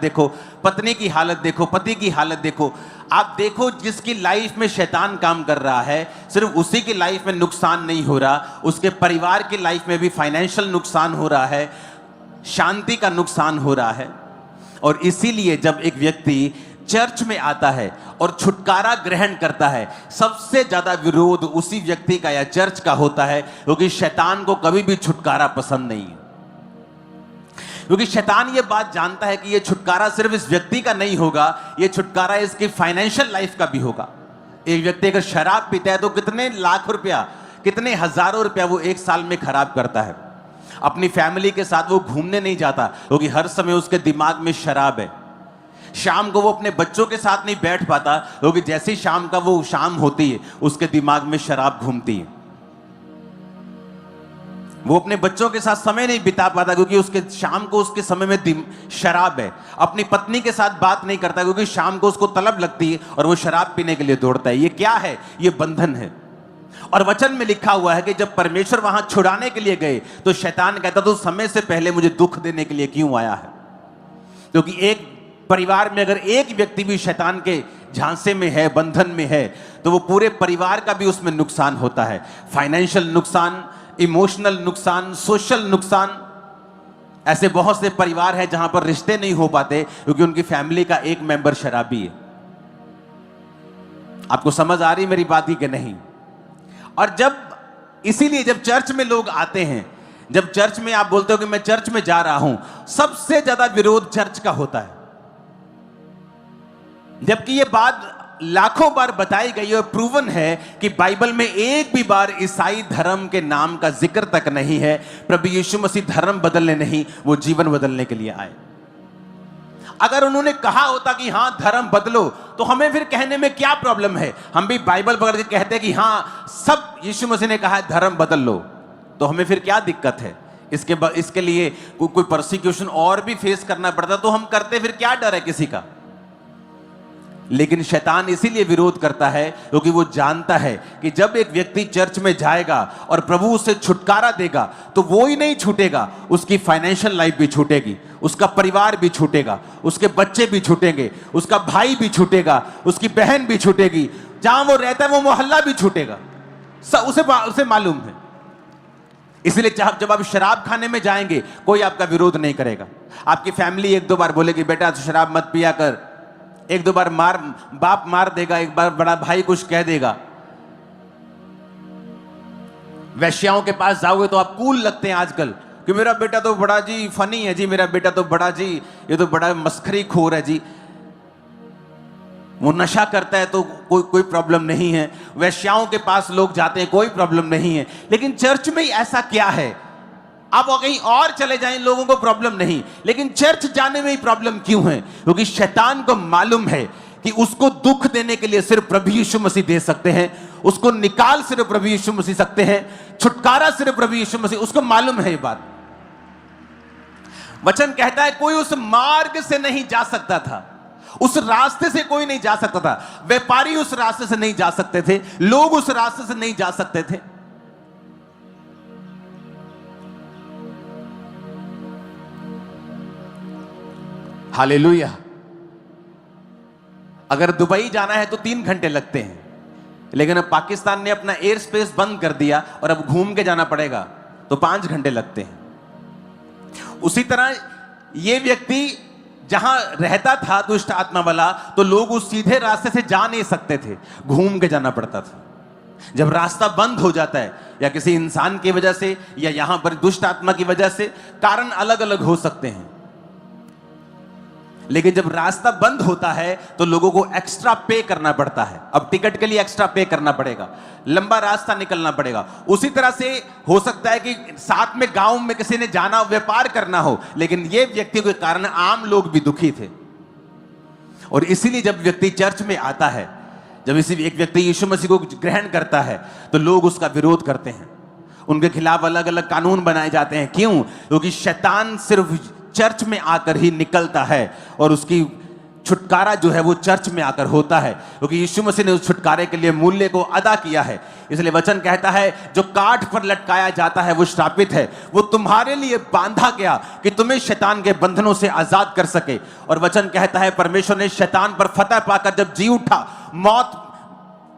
देखो, पत्नी की हालत देखो, पति की हालत देखो। आप देखो, जिसकी लाइफ में शैतान काम कर रहा है, सिर्फ उसी की लाइफ में नुकसान नहीं हो रहा, उसके परिवार की लाइफ में भी फाइनेंशियल नुकसान हो रहा है, शांति का नुकसान हो रहा है। और इसीलिए जब एक व्यक्ति चर्च में आता है और छुटकारा ग्रहण करता है, सबसे ज्यादा विरोध उसी व्यक्ति का या चर्च का होता है, क्योंकि शैतान को कभी भी छुटकारा पसंद नहीं है। क्योंकि शैतान ये बात जानता है कि ये छुटकारा सिर्फ इस व्यक्ति का नहीं होगा, ये छुटकारा इसकी फाइनेंशियल लाइफ का भी होगा। एक व्यक्ति अगर शराब पीता है तो कितने लाख रुपया, कितने हजारों रुपया वो एक साल में खराब करता है। अपनी फैमिली के साथ वो घूमने नहीं जाता क्योंकि हर समय उसके दिमाग में शराब है। शाम को वो अपने बच्चों के साथ नहीं बैठ पाता क्योंकि जैसे ही शाम का वो शाम होती है उसके दिमाग में शराब घूमती है। वो अपने बच्चों के साथ समय नहीं बिता पाता क्योंकि उसके शाम को उसके समय में शराब है। अपनी पत्नी के साथ बात नहीं करता क्योंकि शाम को उसको तलब लगती है और वो शराब पीने के लिए दौड़ता है। ये क्या है? ये बंधन है। और वचन में लिखा हुआ है कि जब परमेश्वर वहां छुड़ाने के लिए गए तो शैतान कहता तो समय से पहले मुझे दुख देने के लिए क्यों आया है? क्योंकि एक परिवार में अगर एक व्यक्ति भी शैतान के झांसे में है, बंधन में है, तो वो पूरे परिवार का भी उसमें नुकसान होता है। फाइनेंशियल नुकसान, इमोशनल नुकसान, सोशल नुकसान। ऐसे बहुत से परिवार हैं जहां पर रिश्ते नहीं हो पाते क्योंकि उनकी फैमिली का एक मेंबर शराबी है। आपको समझ आ रही मेरी बात ही कि नहीं? और इसीलिए जब चर्च में लोग आते हैं, जब चर्च में आप बोलते हो कि मैं चर्च में जा रहा हूं, सबसे ज्यादा विरोध चर्च का होता है। जबकि यह बात लाखों बार बताई गई और प्रूवन है कि बाइबल में एक भी बार ईसाई धर्म के नाम का जिक्र तक नहीं है। प्रभु यीशु मसीह धर्म बदलने नहीं, वो जीवन बदलने के लिए आए। अगर उन्होंने कहा होता कि हां धर्म बदलो, तो हमें फिर कहने में क्या प्रॉब्लम है? हम भी बाइबल पकड़ के कहते हैं कि हां सब यीशु मसीह ने कहा है धर्म बदल लो, तो हमें फिर क्या दिक्कत है? इसके लिए कोई परसिक्यूशन और भी फेस करना पड़ता तो हम करते, फिर क्या डर है किसी का? लेकिन शैतान इसीलिए विरोध करता है क्योंकि वो जानता है कि जब एक व्यक्ति चर्च में जाएगा और प्रभु उसे छुटकारा देगा तो वो ही नहीं छूटेगा, उसकी फाइनेंशियल लाइफ भी छूटेगी, उसका परिवार भी छूटेगा, उसके बच्चे भी छूटेंगे, उसका भाई भी छूटेगा, उसकी बहन भी छूटेगी, जहां वो रहता है वो मोहल्ला भी छूटेगा। उसे मालूम है। इसलिए जब आप शराब खाने में जाएंगे कोई आपका विरोध नहीं करेगा। आपकी फैमिली एक दो बार बोलेगी बेटा तो शराब मत पिया कर, एक दो बार बाप मार देगा, एक बार बड़ा भाई कुछ कह देगा। वैश्याओं के पास जाओगे तो आप कूल लगते हैं आजकल कि मेरा बेटा तो बड़ा जी फनी है जी, मेरा बेटा तो बड़ा जी, ये तो बड़ा मस्खरी खोर है जी। वो नशा करता है तो कोई प्रॉब्लम नहीं है। वैश्याओं के पास लोग जाते हैं, कोई प्रॉब्लम नहीं है। लेकिन चर्च में ऐसा क्या है? आप कहीं और चले जाएं, लोगों को प्रॉब्लम नहीं, लेकिन चर्च जाने में ही प्रॉब्लम क्यों है? क्योंकि शैतान को मालूम है कि उसको दुख देने के लिए सिर्फ प्रभु यीशु मसीह दे सकते हैं, उसको निकाल सिर्फ प्रभु यीशु मसीह सकते हैं, छुटकारा सिर्फ प्रभु यीशु मसीह। उसको मालूम है ये बात। वचन कहता है कोई उस मार्ग से नहीं जा सकता था, उस रास्ते से कोई नहीं जा सकता था। व्यापारी उस रास्ते से नहीं जा सकते थे, लोग उस रास्ते से नहीं जा सकते थे। हालेलुया। अगर दुबई जाना है तो 3 घंटे लगते हैं, लेकिन अब पाकिस्तान ने अपना एयर स्पेस बंद कर दिया और अब घूम के जाना पड़ेगा तो 5 घंटे लगते हैं। उसी तरह यह व्यक्ति जहां रहता था दुष्ट आत्मा वाला, तो लोग उस सीधे रास्ते से जा नहीं सकते थे, घूम के जाना पड़ता था। जब रास्ता बंद हो जाता है, या किसी इंसान की वजह से या यहां पर दुष्ट आत्मा की वजह से, कारण अलग अलग हो सकते हैं, लेकिन जब रास्ता बंद होता है तो लोगों को एक्स्ट्रा पे करना पड़ता है। अब टिकट के लिए एक्स्ट्रा पे करना पड़ेगा, लंबा रास्ता निकलना पड़ेगा। उसी तरह से हो सकता है कि साथ में गांव में किसी ने जाना, व्यापार करना हो, लेकिन ये व्यक्ति के कारण आम लोग भी दुखी थे। और इसीलिए जब व्यक्ति चर्च में आता है, जब एक व्यक्ति यीशु मसीह को ग्रहण करता है, तो लोग उसका विरोध करते हैं, उनके खिलाफ अलग अलग कानून बनाए जाते हैं। क्यों? क्योंकि शैतान सिर्फ चर्च में आकर ही निकलता है और उसकी छुटकारा जो है वो चर्च में आकर होता है, क्योंकि यीशु मसीह ने उस छुटकारे के लिए मूल्य को अदा किया है। इसलिए वचन कहता है जो काठ पर लटकाया जाता है वो श्रापित है, वो तुम्हारे लिए बांधा गया कि तुम्हें शैतान के बंधनों से आजाद कर सके। और वचन कहता है परमेश्वर ने शैतान पर फतह पाकर जब जी उठा, मौत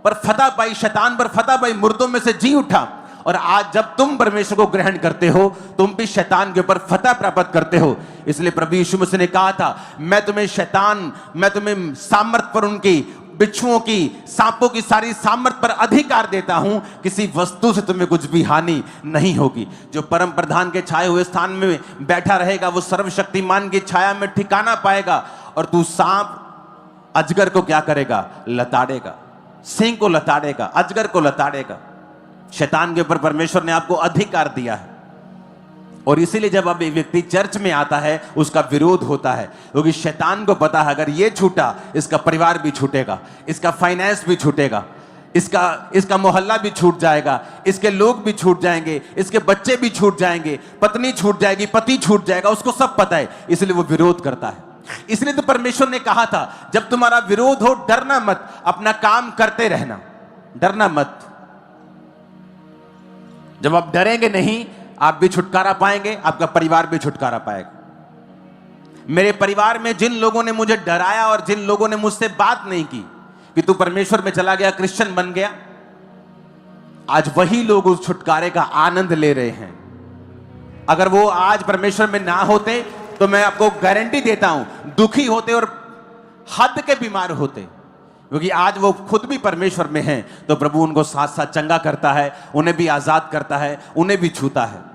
पर फतह पाई, शैतान पर फतह पाई, मुर्दों में से जी उठा। और आज जब तुम परमेश्वर को ग्रहण करते हो, तुम भी शैतान के ऊपर फतह प्राप्त करते हो। इसलिए प्रभु यीशु मसीह ने कहा था, मैं तुम्हें सामर्थ पर, उनकी बिच्छुओं की, सांपों की सारी सामर्थ पर अधिकार देता हूं, किसी वस्तु से तुम्हें कुछ भी हानि नहीं होगी। जो परम प्रधान के छाए हुए स्थान में बैठा रहेगा वो सर्वशक्तिमान की छाया में ठिकाना पाएगा। और तू सांप अजगर को क्या करेगा? लताड़ेगा, सिंह को लताड़ेगा, अजगर को लताड़ेगा। शैतान के ऊपर परमेश्वर ने आपको अधिकार दिया है। और इसीलिए जब अब एक व्यक्ति चर्च में आता है उसका विरोध होता है, क्योंकि शैतान को पता है अगर ये छूटा इसका परिवार भी छूटेगा, इसका फाइनेंस भी छूटेगा, इसका मोहल्ला भी छूट जाएगा, इसके लोग भी छूट जाएंगे, इसके बच्चे भी छूट जाएंगे, पत्नी छूट जाएगी, पति छूट जाएगा, उसको सब पता है, इसलिए वो विरोध करता है। इसलिए तो परमेश्वर ने कहा था जब तुम्हारा विरोध हो डरना मत, अपना काम करते रहना, डरना मत। जब आप डरेंगे नहीं, आप भी छुटकारा पाएंगे, आपका परिवार भी छुटकारा पाएगा। मेरे परिवार में जिन लोगों ने मुझे डराया और जिन लोगों ने मुझसे बात नहीं की कि तू परमेश्वर में चला गया, क्रिश्चियन बन गया, आज वही लोग उस छुटकारे का आनंद ले रहे हैं। अगर वो आज परमेश्वर में ना होते तो मैं आपको गारंटी देता हूं दुखी होते और हद के बीमार होते, क्योंकि आज वो खुद भी परमेश्वर में हैं तो प्रभु उनको साथ साथ चंगा करता है, उन्हें भी आजाद करता है, उन्हें भी छूता है।